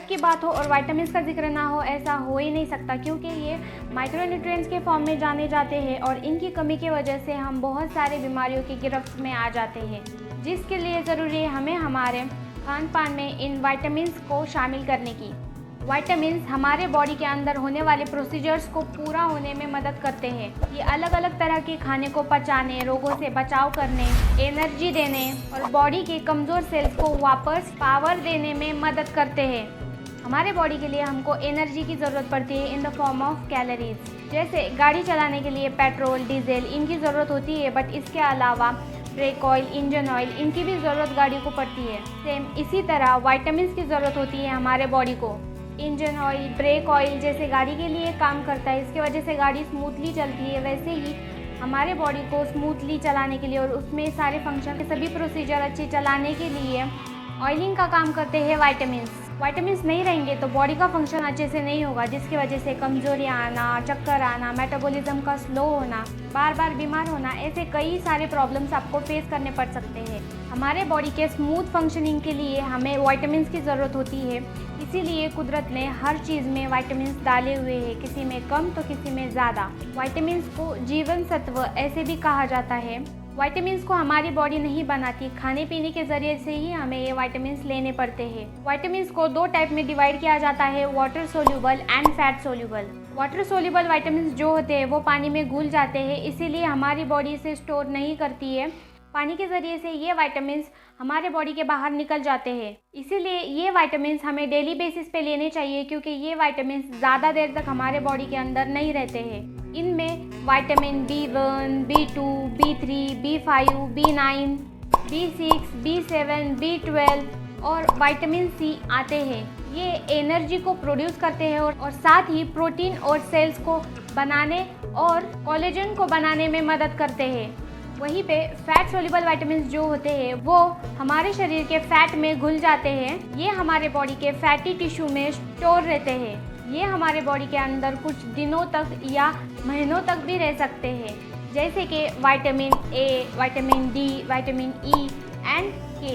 Health की बात हो और विटामिन्स का जिक्र ना हो, ऐसा हो ही नहीं सकता, क्योंकि ये माइक्रोन्यूट्रिएंट्स के फॉर्म में जाने जाते हैं और इनकी कमी की वजह से हम बहुत सारी बीमारियों की गिरफ्त में आ जाते हैं, जिसके लिए ज़रूरी है हमें हमारे खान पान में इन विटामिन्स को शामिल करने की। विटामिन्स हमारे बॉडी के अंदर होने वाले प्रोसीजर्स को पूरा होने में मदद करते हैं। ये अलग अलग तरह के खाने को पचाने, रोगों से बचाव करने, एनर्जी देने और बॉडी के कमज़ोर सेल्स को वापस पावर देने में मदद करते हैं। हमारे बॉडी के लिए हमको एनर्जी की ज़रूरत पड़ती है in the form of calories. जैसे गाड़ी चलाने के लिए पेट्रोल, डीजल इनकी ज़रूरत होती है, बट इसके अलावा ब्रेक ऑयल, इंजन ऑयल इनकी भी ज़रूरत गाड़ी को पड़ती है। सेम इसी तरह विटामिन्स की ज़रूरत होती है हमारे बॉडी को। इंजन ऑयल, ब्रेक ऑयल जैसे गाड़ी के लिए काम करता है, इसकी वजह से गाड़ी स्मूथली चलती है, वैसे ही हमारे बॉडी को स्मूथली चलाने के लिए और उसमें सारे फंक्शन, सभी प्रोसीजर अच्छे चलाने के लिए ऑयलिंग का काम करते हैं विटामिन्स। विटामिन्स नहीं रहेंगे तो बॉडी का फंक्शन अच्छे से नहीं होगा, जिसकी वजह से कमजोरी आना, चक्कर आना, मेटाबॉलिज्म का स्लो होना, बार बार बीमार होना, ऐसे कई सारे प्रॉब्लम्स आपको फेस करने पड़ सकते हैं। हमारे बॉडी के स्मूथ फंक्शनिंग के लिए हमें विटामिन्स की ज़रूरत होती है, इसीलिए कुदरत ने हर चीज़ में विटामिन्स डाले हुए हैं, किसी में कम तो किसी में ज़्यादा। विटामिन्स को जीवन सत्व ऐसे भी कहा जाता है। विटामिन्स को हमारी बॉडी नहीं बनाती, खाने पीने के ज़रिए से ही हमें ये विटामिन्स लेने पड़ते हैं। विटामिन्स को दो टाइप में डिवाइड किया जाता है, water soluble and fat soluble. Water soluble vitamins जो होते हैं वो पानी में घुल जाते हैं, इसीलिए हमारी बॉडी इसे स्टोर नहीं करती है। पानी के ज़रिए से ये विटामिन्स हमारे बॉडी के बाहर निकल जाते हैं, इसीलिए ये विटामिन्स हमें डेली बेसिस पे लेने चाहिए, क्योंकि ये विटामिन्स ज़्यादा देर तक हमारे बॉडी के अंदर नहीं रहते हैं। इनमें vitamin B1, B2, B3, B5, B9, B6, B7, B12 और विटामिन C आते हैं। ये एनर्जी को प्रोड्यूस करते हैं और साथ ही प्रोटीन और सेल्स को बनाने और कोलेजन को बनाने में मदद करते हैं। वहीं पे फैट सोल्यूबल विटामिन्स जो होते हैं वो हमारे शरीर के फैट में घुल जाते हैं। ये हमारे बॉडी के फैटी टिश्यू में स्टोर रहते हैं। ये हमारे बॉडी के अंदर कुछ दिनों तक या महीनों तक भी रह सकते हैं, जैसे कि vitamin A, vitamin D, vitamin E and K।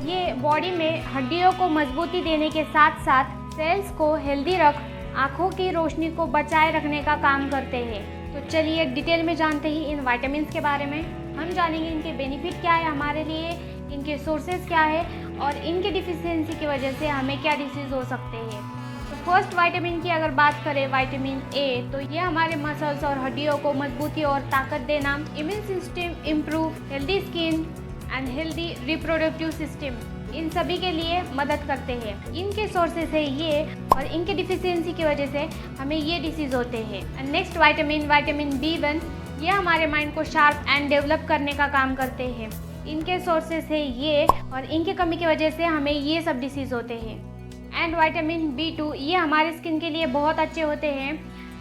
ये बॉडी में हड्डियों को मजबूती देने के साथ साथ सेल्स को हेल्दी रख, आँखों की रोशनी को बचाए रखने का काम करते हैं। तो चलिए डिटेल में जानते ही इन विटामिन्स के बारे में। हम जानेंगे इनके बेनिफिट क्या है हमारे लिए, इनके सोर्सेज क्या है और इनके डिफिशियंसी की वजह से हमें क्या डिसीज़ हो सकते हैं। तो फर्स्ट विटामिन की अगर बात करें, विटामिन A, तो ये हमारे मसल्स और हड्डियों को मजबूती और ताकत देना, immune system improve, healthy skin and healthy reproductive system, इन सभी के लिए मदद करते हैं। इनके सोर्सेज है ये और इनके डिफिशियंसी की वजह से हमें ये डिसीज़ होते हैं। एंड नेक्स्ट विटामिन B1, ये हमारे माइंड को शार्प एंड डेवलप करने का काम करते हैं। इनके सोर्सेज है ये और इनकी कमी की वजह से हमें ये सब डिसीज़ होते हैं। एंड विटामिन B2, ये हमारे स्किन के लिए बहुत अच्छे होते हैं।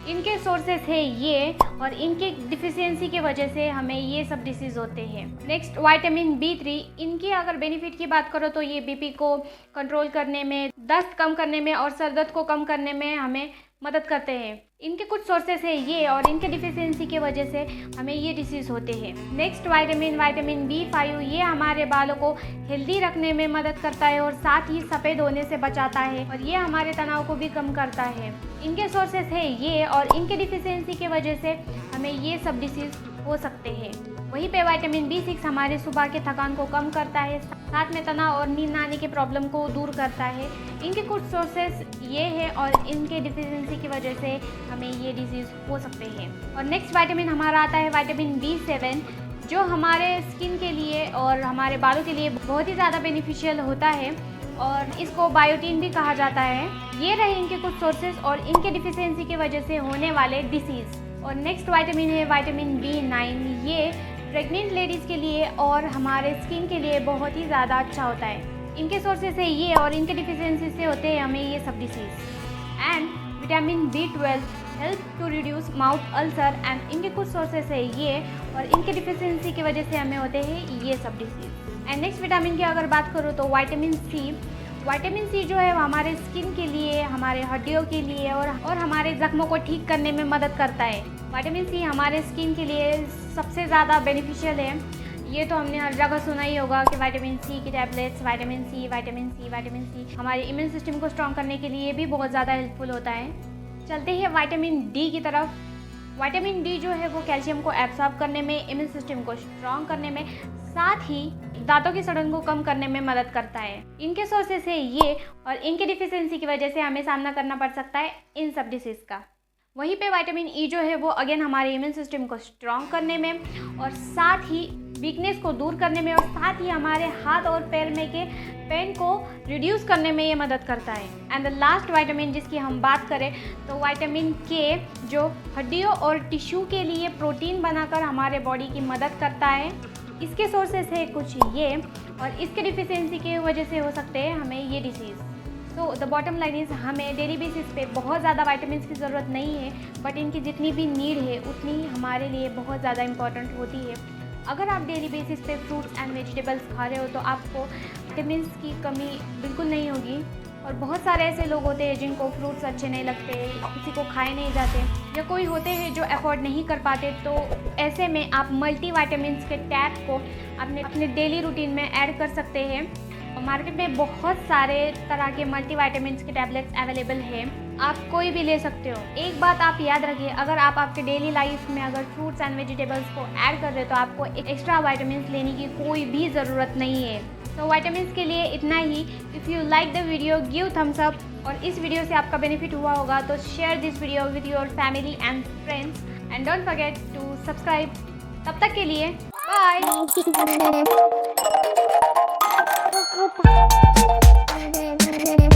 इनके सोर्सेज है ये और इनके डिफिशियंसी की वजह से हमें ये सब डिसीज़ होते हैं। नेक्स्ट विटामिन B3, इनकी अगर बेनिफिट की बात करो तो ये बीपी को कंट्रोल करने में, दस्त कम करने में और सर दर्द को कम करने में हमें मदद करते हैं। इनके कुछ सोर्सेस है ये और इनके डिफिशियंसी की वजह से हमें ये डिसीज़ होते हैं। नेक्स्ट विटामिन B5, ये हमारे बालों को हेल्दी रखने में मदद करता है और साथ ही सफ़ेद होने से बचाता है और ये हमारे तनाव को भी कम करता है। इनके सोर्सेस है ये और इनके डिफिशियंसी की वजह से हमें ये सब डिसीज़ हो सकते हैं। वहीं पे विटामिन B6 हमारे सुबह के थकान को कम करता है, साथ में तनाव और नींद आने के प्रॉब्लम को दूर करता है। इनके कुछ सोर्सेस ये है और इनके डिफिशियंसी की वजह से हमें ये डिजीज़ हो सकते हैं। और नेक्स्ट विटामिन हमारा आता है विटामिन B7, जो हमारे स्किन के लिए और हमारे बालों के लिए बहुत ही ज़्यादा बेनिफिशियल होता है और इसको बायोटीन भी कहा जाता है। ये रहे इनके कुछ सोर्सेस और इनके डिफिशियंसी की वजह से होने वाले डिसीज़। और नेक्स्ट विटामिन है विटामिन B9, ये प्रेग्नेंट लेडीज़ के लिए और हमारे स्किन के लिए बहुत ही ज़्यादा अच्छा होता है। इनके सोर्सेस है ये और इनके डिफिशियंसी से होते हैं हमें ये सब diseases. And vitamin B12 help to reduce mouth ulcer and इनके कुछ सोर्सेस है ये और इनके डिफिशियंसी की वजह से हमें होते हैं ये सब डिसीज़। एंड नेक्स्ट विटामिन की अगर बात करूँ तो विटामिन C जो है वो हमारे स्किन के लिए, हमारे हड्डियों के लिए और हमारे जख्मों को ठीक करने में मदद करता है। विटामिन C हमारे स्किन के लिए सबसे ज़्यादा बेनिफिशियल है। ये तो हमने हर जगह सुना ही होगा कि विटामिन सी की टैबलेट्स, विटामिन सी हमारे इम्यून सिस्टम को स्ट्रॉन्ग करने के लिए भी बहुत ज़्यादा हेल्पफुल होता है। चलते हैं विटामिन डी की तरफ। विटामिन डी जो है वो कैल्शियम को एब्सॉर्ब करने में, इम्यून सिस्टम को स्ट्रॉन्ग करने में, साथ ही दांतों की सड़न को कम करने में मदद करता है। इनके सोर्सेस है ये, और इनके डिफिशियंसी की वजह से हमें सामना करना पड़ सकता है इन सब डिसीज़ का। वहीं पे विटामिन ई जो है वो अगेन हमारे इम्यून सिस्टम को स्ट्रॉन्ग करने में और साथ ही वीकनेस को दूर करने में और साथ ही हमारे हाथ और पैर में के पेन को रिड्यूस करने में ये मदद करता है। एंड द लास्ट विटामिन जिसकी हम बात करें तो विटामिन के, जो हड्डियों और टिश्यू के लिए प्रोटीन बनाकर हमारे बॉडी की मदद करता है। इसके सोर्सेस है कुछ ये, और इसके डिफिशियंसी की वजह से हो सकते हैं हमें ये डिसीज़। तो द बॉटम लाइन इज़ हमें डेली बेसिस पे बहुत ज़्यादा विटामिन्स की ज़रूरत नहीं है, बट इनकी जितनी भी नीड है उतनी ही हमारे लिए बहुत ज़्यादा इंपॉर्टेंट होती है। अगर आप डेली बेसिस पे फ्रूट्स एंड वेजिटेबल्स खा रहे हो तो आपको विटामिन्स की कमी बिल्कुल नहीं होगी। और बहुत सारे ऐसे लोग होते हैं जिनको फ्रूट्स अच्छे नहीं लगते, किसी को खाए नहीं जाते, या कोई होते हैं जो अफोर्ड नहीं कर पाते। तो ऐसे में आप मल्टी विटामिन्स के टैब को अपने डेली रूटीन में ऐड कर सकते हैं। मार्केट में बहुत सारे तरह के मल्टी विटामिन्स के टैबलेट्स अवेलेबल हैं, आप कोई भी ले सकते हो। एक बात आप याद रखिए, अगर आप आपके डेली लाइफ में अगर फ्रूट्स एंड वेजिटेबल्स को ऐड कर रहे हो तो आपको एक्स्ट्रा विटामिन्स लेने की कोई भी ज़रूरत नहीं है। तो विटामिन्स के लिए इतना ही। If you like the video give thumbs up, और इस वीडियो से आपका बेनिफिट हुआ होगा तो share this video with your family and friends, and don't forget to subscribe. तब तक के लिए बाय।